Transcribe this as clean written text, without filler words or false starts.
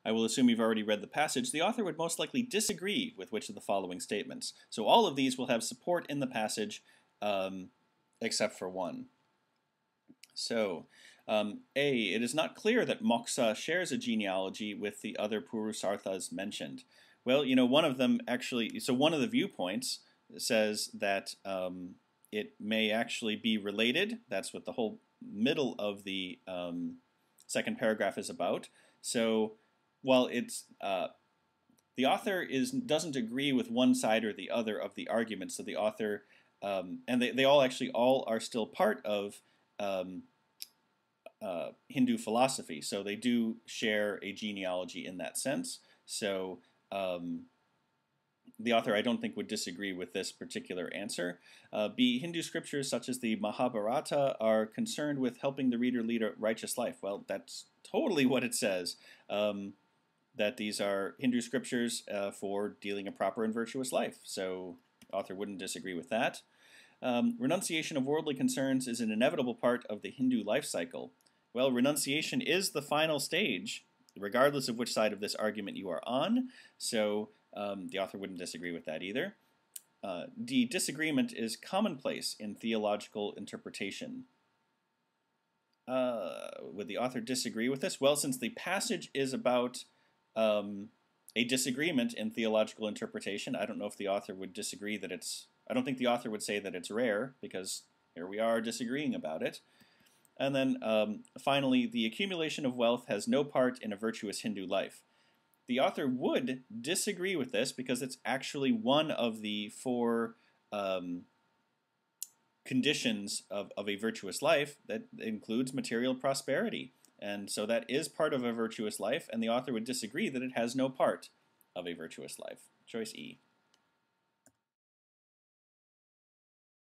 I will assume you've already read the passage. The author would most likely disagree with which of the following statements. So all of these will have support in the passage except for one. So, A, it is not clear that Moksha shares a genealogy with the other Purusarthas mentioned. Well, you know, one of them actually, so one of the viewpoints says that it may actually be related. That's what the whole middle of the second paragraph is about. So, while it's the author doesn't agree with one side or the other of the argument, so the author and they all actually are still part of Hindu philosophy, so they do share a genealogy in that sense. So the author, I don't think, would disagree with this particular answer. B, Hindu scriptures such as the Mahabharata are concerned with helping the reader lead a righteous life. Well, that's totally what it says, that these are Hindu scriptures for dealing a proper and virtuous life. So the author wouldn't disagree with that. Renunciation of worldly concerns is an inevitable part of the Hindu life cycle. Well, renunciation is the final stage, regardless of which side of this argument you are on. So the author wouldn't disagree with that either. D, disagreement is commonplace in theological interpretation. Would the author disagree with this? Well, since the passage is about a disagreement in theological interpretation, I don't know if the author would disagree that it's... I don't think the author would say that it's rare, because here we are disagreeing about it. And then finally, the accumulation of wealth has no part in a virtuous Hindu life. The author would disagree with this because it's actually one of the four conditions of a virtuous life that includes material prosperity. And so that is part of a virtuous life, and the author would disagree that it has no part of a virtuous life. Choice E.